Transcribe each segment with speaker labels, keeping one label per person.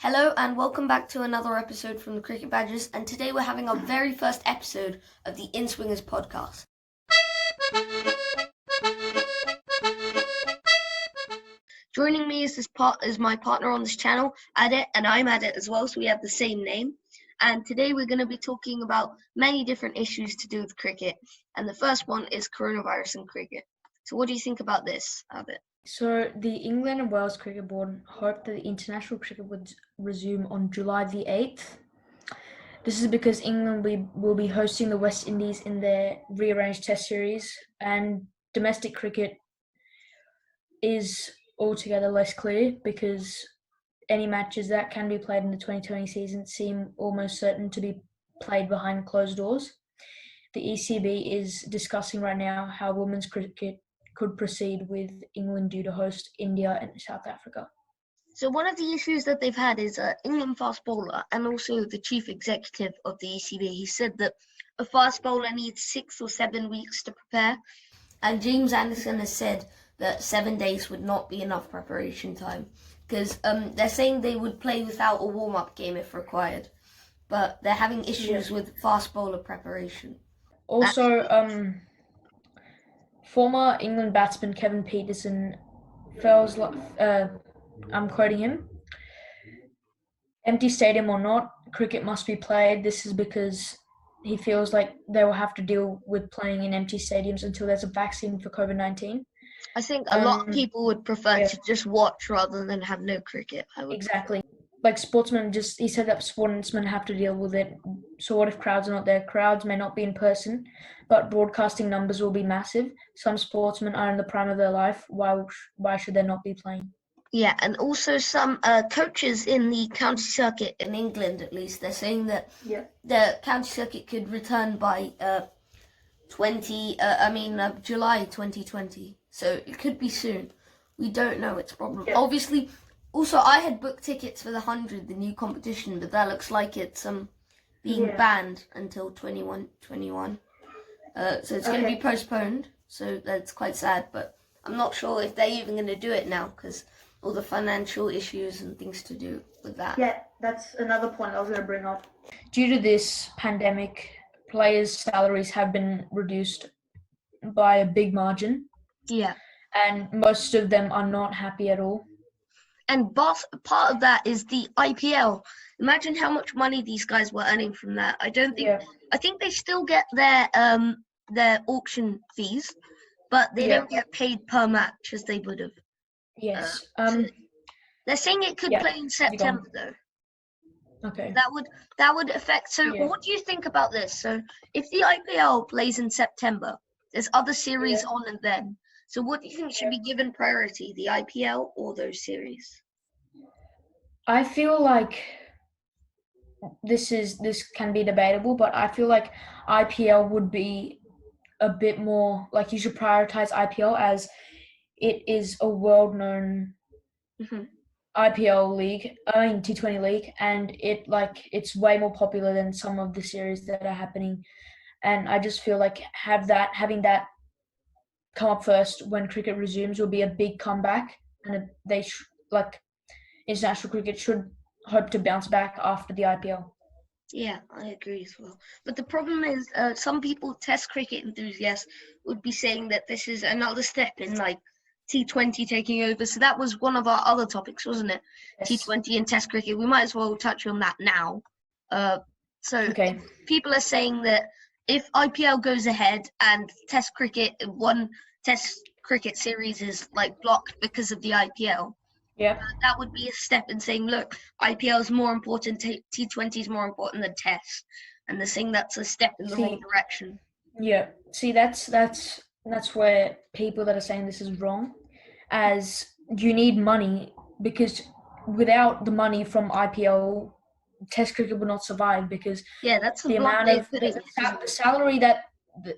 Speaker 1: Hello and welcome back to another episode from the Cricket Badgers, and today we're having our very first episode of the Inswingers podcast. Joining me is my partner on this channel, Adit, and I'm Adit as well, so we have the same name. And today we're going to be talking about many different issues to do with cricket, and the first one is coronavirus in cricket. So what do you think about this, Adit?
Speaker 2: So the England and Wales Cricket Board hoped that the international cricket would resume on July the 8th. This is because England will be hosting the West Indies in their rearranged Test series, and domestic cricket is altogether less clear because any matches that can be played in the 2020 season seem almost certain to be played behind closed doors. The ECB is discussing right now how women's cricket could proceed with England due to host India and South Africa.
Speaker 1: So one of the issues that they've had is England fast bowler, and also the chief executive of the ECB. He said that a fast bowler needs 6 or 7 weeks to prepare, and James Anderson has said that 7 days would not be enough preparation time because they're saying they would play without a warm-up game if required, but they're having issues with fast bowler preparation.
Speaker 2: Also, former England batsman Kevin Peterson feels like, I'm quoting him, empty stadium or not, cricket must be played. This is because he feels like they will have to deal with playing in empty stadiums until there's a vaccine for COVID-19.
Speaker 1: I think a lot of people would prefer to just watch rather than have no cricket.
Speaker 2: Exactly. Like sportsmen, he said that sportsmen have to deal with it. So what if crowds are not there? Crowds may not be in person, but broadcasting numbers will be massive. Some sportsmen are in the prime of their life. Why should they not be playing?
Speaker 1: Yeah, and also some coaches in the county circuit in England, at least, they're saying that the county circuit could return by July 2020. So it could be soon. We don't know. It's a problem. Yeah. Obviously, also I had booked tickets for the 100, the new competition, but that looks like it's being banned until 2021. So it's going to be postponed. So that's quite sad. But I'm not sure if they're even going to do it now because all the financial issues and things to do with that.
Speaker 2: Yeah, that's another point I was going to bring up. Due to this pandemic, players' salaries have been reduced by a big margin.
Speaker 1: Yeah.
Speaker 2: And most of them are not happy at all.
Speaker 1: And part of that is the IPL. Imagine how much money these guys were earning from that. I think they still get their auction fees, but they don't get paid per match as they would have.
Speaker 2: Yes.
Speaker 1: So they're saying it could play in September though.
Speaker 2: Okay.
Speaker 1: That would affect. So what do you think about this? So if the IPL plays in September, there's other series on and then. So what do you think should be given priority, the IPL or those series?
Speaker 2: I feel like this can be debatable, but I feel like IPL would be a bit more, like you should prioritize IPL as it is a world-known IPL league, T20 league, and it's way more popular than some of the series that are happening. And I just feel like having that come up first when cricket resumes will be a big comeback, and international cricket should hope to bounce back after the IPL.
Speaker 1: Yeah, I agree as well. But the problem is, some people, test cricket enthusiasts, would be saying that this is another step in T20 taking over. So that was one of our other topics, wasn't it? Yes. T20 and test cricket. We might as well touch on that now. People are saying that if IPL goes ahead and test cricket, one test cricket series is blocked because of the IPL, that would be a step in saying, look, IPL is more important, T20 is more important than test, and they're saying that's a step in the wrong direction.
Speaker 2: Yeah, see, that's where people that are saying this is wrong, as you need money, because without the money from IPL, Test cricket would not survive, because
Speaker 1: that's
Speaker 2: the amount of the salary that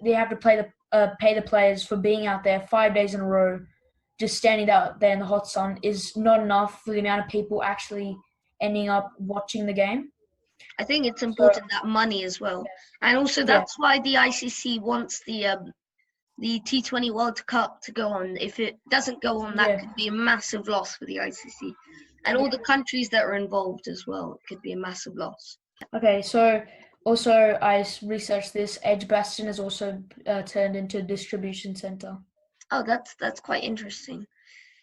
Speaker 2: they have to pay the players for being out there 5 days in a row, just standing out there in the hot sun, is not enough for the amount of people actually ending up watching the game.
Speaker 1: I think it's important, that money as well. And also that's why the ICC wants the T20 World Cup to go on. If it doesn't go on, that could be a massive loss for the ICC. and all the countries that are involved as well. It could be a massive loss.
Speaker 2: Okay, so also I researched this. Edgbaston is also turned into a distribution center.
Speaker 1: Oh, that's quite interesting.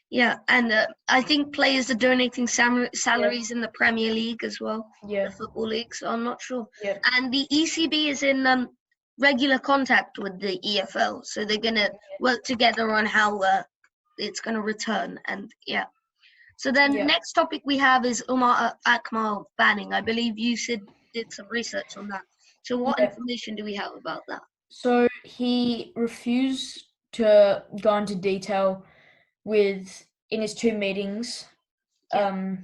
Speaker 1: Yeah, and I think players are donating salaries in the Premier League as well,
Speaker 2: Yeah,
Speaker 1: the Football League, so I'm not sure.
Speaker 2: yeah.
Speaker 1: And the ECB is in regular contact with the EFL, so they're going to work together on how it's going to return. And yeah. So then
Speaker 2: Yeah.
Speaker 1: next topic we have is Umar Akmal banning. I believe you did some research on that. So what
Speaker 2: Yeah.
Speaker 1: information do we have about that?
Speaker 2: So he refused to go into detail in his 2 meetings to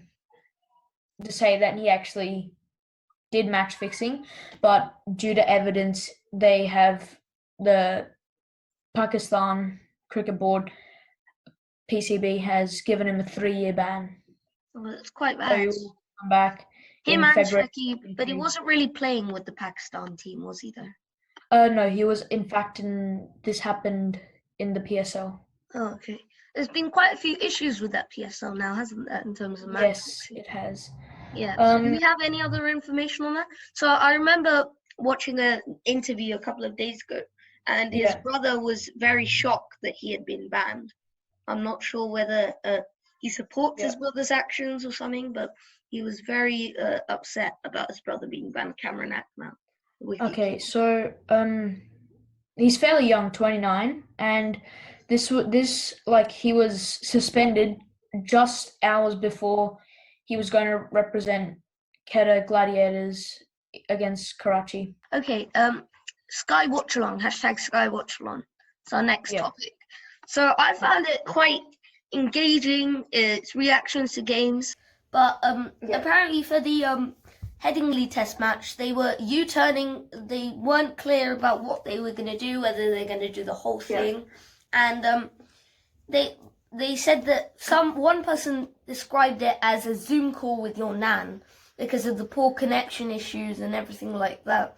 Speaker 2: say that he actually did match fixing, but due to evidence, the Pakistan Cricket Board PCB has given him a 3-year ban.
Speaker 1: Well, it's quite
Speaker 2: So
Speaker 1: bad.
Speaker 2: he'll come back
Speaker 1: Him
Speaker 2: in
Speaker 1: and
Speaker 2: February.
Speaker 1: Shakib, but he wasn't really playing with the Pakistan team, was he though?
Speaker 2: No, he was in fact this happened in the PSL.
Speaker 1: Oh, okay. There's been quite a few issues with that PSL now, hasn't there, in terms of match
Speaker 2: Yes,
Speaker 1: fixing?
Speaker 2: it has.
Speaker 1: Yeah. So do we have any other information on that? So I remember watching an interview a couple of days ago, and his brother was very shocked that he had been banned. I'm not sure whether he supports his brother's actions or something, but he was very upset about his brother being banned. Cameron Akmal.
Speaker 2: Okay, so he's fairly young, 29, and this like he was suspended just hours before he was going to represent Quetta Gladiators against Karachi.
Speaker 1: Okay, Sky Watchalong, hashtag Sky Watchalong. It's our next topic. So I found it quite engaging, its reactions to games. But apparently for the Headingley test match, they were U-turning, they weren't clear about what they were going to do, whether they're going to do the whole thing. And they said that one person described it as a Zoom call with your nan because of the poor connection issues and everything like that.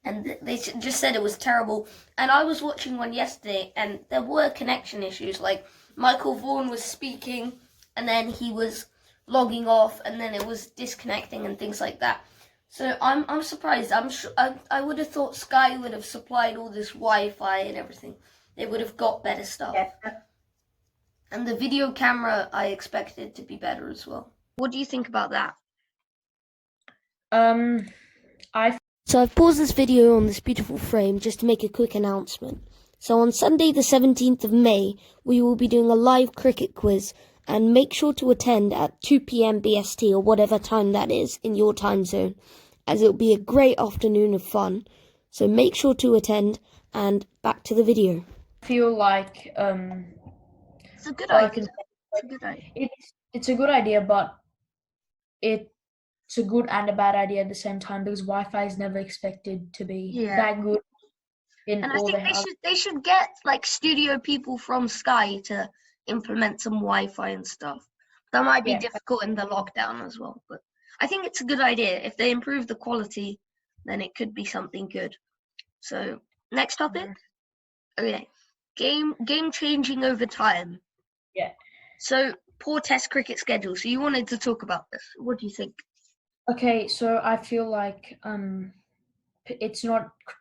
Speaker 1: And they just said it was terrible. And I was watching one yesterday, and there were connection issues. Like Michael Vaughan was speaking, and then he was logging off, and then it was disconnecting and things like that. So I'm surprised. I would have thought Sky would have supplied all this Wi-Fi and everything. They would have got better stuff. Yeah. And the video camera, I expected to be better as well. What do you think about that?
Speaker 3: So I've paused this video on this beautiful frame just to make a quick announcement. So on Sunday the 17th of May, we will be doing a live cricket quiz, and make sure to attend at 2 p.m. BST or whatever time that is in your time zone, as it'll be a great afternoon of fun. So make sure to attend, and back to the video.
Speaker 2: I feel like
Speaker 1: it's a good idea. It's a good idea.
Speaker 2: It's a good idea, but it's a good and a bad idea at the same time, because Wi-Fi is never expected to be that good.
Speaker 1: And I think they should get like studio people from Sky to implement some Wi-Fi and stuff. That might be difficult in the lockdown as well, but I think it's a good idea. If they improve the quality, then it could be something good. So next topic. Okay, game changing over time.
Speaker 2: Yeah.
Speaker 1: So poor Test cricket schedule. So you wanted to talk about this. What do you think?
Speaker 2: Okay, so I feel like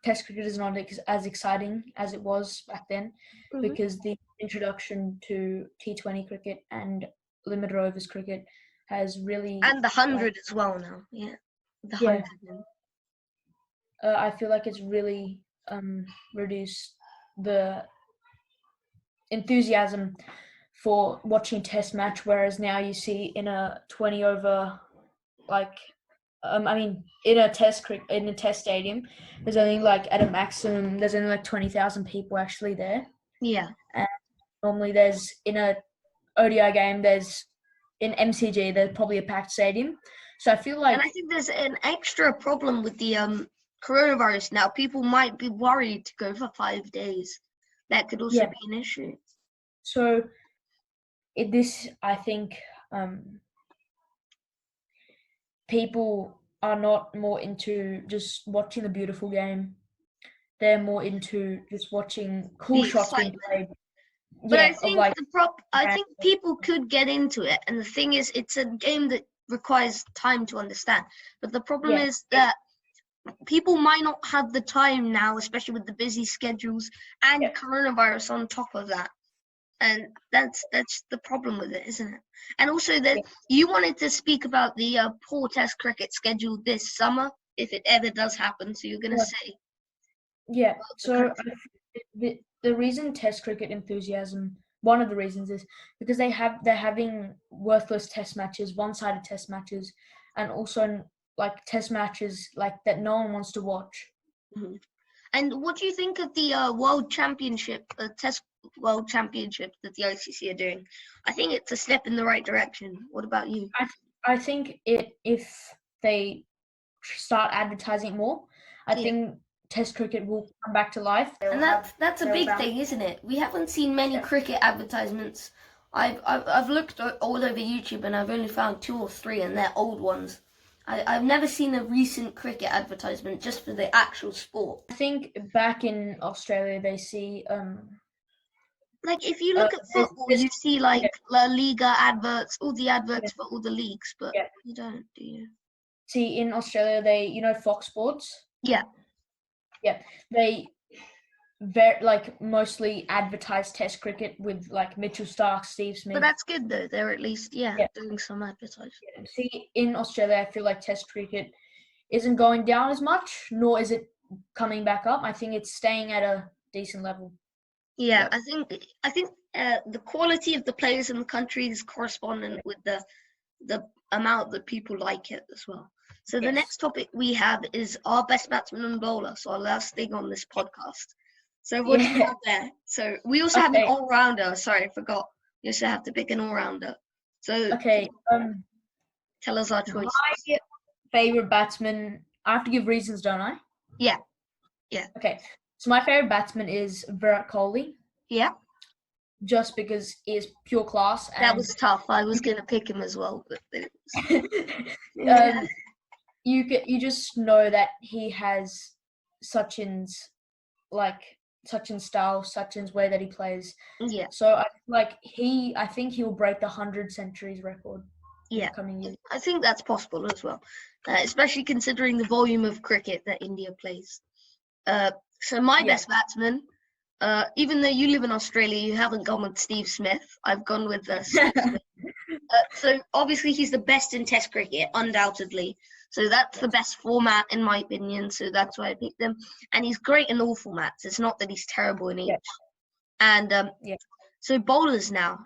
Speaker 2: Test cricket is not as exciting as it was back then, because the introduction to T20 cricket and limited overs cricket has really,
Speaker 1: and the 100 as well now. Yeah, the 100.
Speaker 2: I feel like it's really reduced the enthusiasm for watching a Test match, whereas now you see in a 20 over, like in a Test stadium, there's only like at a maximum there's only like 20,000 people actually there.
Speaker 1: Yeah.
Speaker 2: And normally there's in a ODI game, there's in MCG there's probably a packed stadium. So I feel like,
Speaker 1: and I think there's an extra problem with the coronavirus now. People might be worried to go for 5 days. That could also be an issue.
Speaker 2: So I think people are not more into just watching the beautiful game. They're more into just watching cool shots being played.
Speaker 1: But I
Speaker 2: of
Speaker 1: think
Speaker 2: like
Speaker 1: I think people could get into it, and the thing is, it's a game that requires time to understand. But the problem
Speaker 2: Yeah.
Speaker 1: is that people might not have the time now, especially with the busy schedules and
Speaker 2: Yeah.
Speaker 1: coronavirus on top of that. And that's the problem with it, isn't it? And also that you wanted to speak about the poor Test cricket schedule this summer, if it ever does happen. So you're going to say,
Speaker 2: Yeah.
Speaker 1: the
Speaker 2: So
Speaker 1: country.
Speaker 2: the reason Test cricket enthusiasm, one of the reasons is because they're having worthless Test matches, one-sided Test matches, and also like Test matches like that no one wants to watch.
Speaker 1: Mhm. And what do you think of the World Championship, Test World Championship that the ICC are doing? I think it's a step in the right direction. What about you?
Speaker 2: I think if they start advertising more, I think Test cricket will come back to life.
Speaker 1: And that's a big thing, isn't it? We haven't seen many cricket advertisements. I've looked all over YouTube and I've only found 2 or 3, and they're old ones. I've never seen a recent cricket advertisement just for the actual sport.
Speaker 2: I think back in Australia they see
Speaker 1: Like if you look at football, you see like La Liga adverts, all the adverts for all the leagues, but you don't, do you?
Speaker 2: See, in Australia they Fox Sports.
Speaker 1: Yeah.
Speaker 2: Yeah, they like mostly advertise Test cricket with like Mitchell Starc, Steve Smith.
Speaker 1: But that's good though. They're at least doing some advertising.
Speaker 2: See, in Australia, I feel like Test cricket isn't going down as much, nor is it coming back up. I think it's staying at a decent level.
Speaker 1: Yeah, I think the quality of the players in the country is correspondent with the amount that people like it as well. So the next topic we have is our best batsman and bowler. So our last thing on this podcast. So what do you have there? So we also have an all-rounder. Sorry, I forgot. We also have to pick an all-rounder. So tell us our choice.
Speaker 2: My favorite batsman. I have to give reasons, don't I?
Speaker 1: Yeah.
Speaker 2: Okay. So my favorite batsman is Virat Kohli.
Speaker 1: Yeah.
Speaker 2: Just because he is pure class. And
Speaker 1: that was tough. I was going to pick him as well, but it
Speaker 2: was... you just know that he has Sachin's style, Sachin's way that he plays.
Speaker 1: Yeah.
Speaker 2: So I think he will break the 100 centuries record.
Speaker 1: Yeah.
Speaker 2: In the coming years.
Speaker 1: I think that's possible as well, especially considering the volume of cricket that India plays. So my best batsman, even though you live in Australia, you haven't gone with Steve Smith. I've gone with Steve Smith. So obviously he's the best in Test cricket, undoubtedly. So that's the best format in my opinion. So that's why I picked him. And he's great in all formats. It's not that he's terrible in each. And so bowlers now.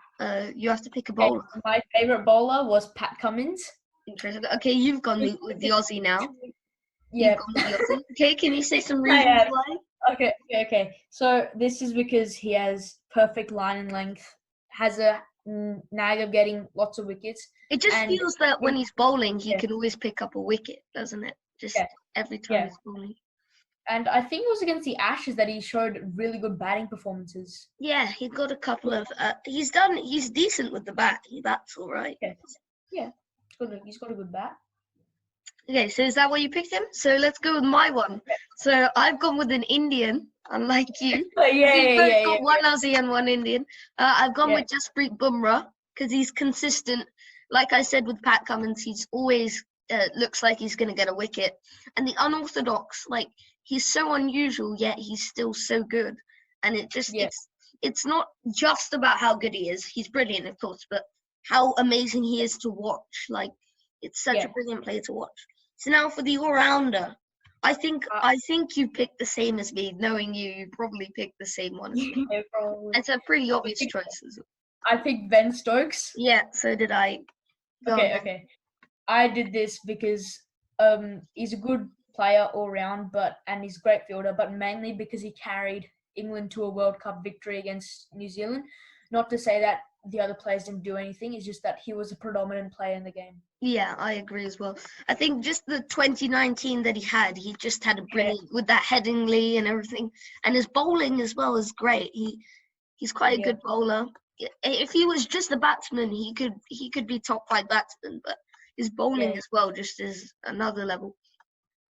Speaker 1: You have to pick a bowler.
Speaker 2: My favorite bowler was Pat Cummins.
Speaker 1: Interesting. Okay, you've gone with the Aussie now.
Speaker 2: Yeah.
Speaker 1: You've gone with the Aussie. Okay, can you say some reasons why?
Speaker 2: Okay. So this is because he has perfect line and length, has a knack of getting lots of wickets.
Speaker 1: It just feels that when he's bowling, he can always pick up a wicket, doesn't it? Just every time he's bowling. And
Speaker 2: I think it was against the Ashes that he showed really good batting performances.
Speaker 1: Yeah, he got a couple of. He's decent with the bat. He bats all right.
Speaker 2: Yeah. He's got a good bat.
Speaker 1: Okay, so is that why you picked him? So let's go with my one. So I've gone with an Indian, unlike you. We've got one Aussie and one Indian. I've gone with Jasprit Bumrah because he's consistent. Like I said with Pat Cummins, he's always looks like he's going to get a wicket. And the unorthodox, like he's so unusual, yet he's still so good. And it just it's not just about how good he is. He's brilliant, of course, but how amazing he is to watch. Like it's such a brilliant player to watch. So now for the all-rounder, I think you picked the same as me. Knowing you probably picked the same one as me.
Speaker 2: Yeah, probably.
Speaker 1: It's a pretty obvious choice.
Speaker 2: I picked Ben Stokes.
Speaker 1: Yeah, so did I.
Speaker 2: Okay. I did this because he's a good player all round, and he's a great fielder, but mainly because he carried England to a World Cup victory against New Zealand. Not to say that the other players didn't do anything, it's just that he was a predominant player in the game.
Speaker 1: Yeah, I agree as well. I think just the 2019 that he just had a brilliant with that Headingley and everything, and his bowling as well is great. He's quite a good bowler. If he was just a batsman, he could be top 5 batsman, but his bowling as well just is another level.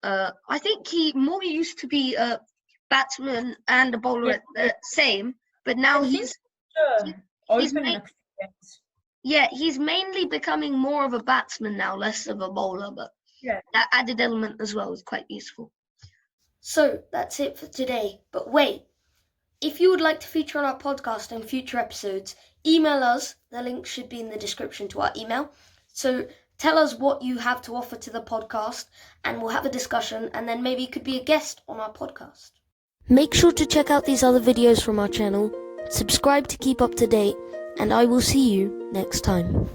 Speaker 1: I think he more used to be a batsman and a bowler at the same, but now he's he's
Speaker 2: open
Speaker 1: ma-
Speaker 2: experience.
Speaker 1: yeah, he's mainly becoming more of a batsman now, less of a bowler, but
Speaker 2: Yeah.
Speaker 1: that added element as well is quite useful. So that's it for today. But wait, if you would like to feature on our podcast in future episodes, email us. The link should be in the description to our email. So tell us what you have to offer to the podcast and we'll have a discussion and then maybe you could be a guest on our podcast.
Speaker 3: Make sure to check out these other videos from our channel, subscribe to keep up to date, and I will see you next time.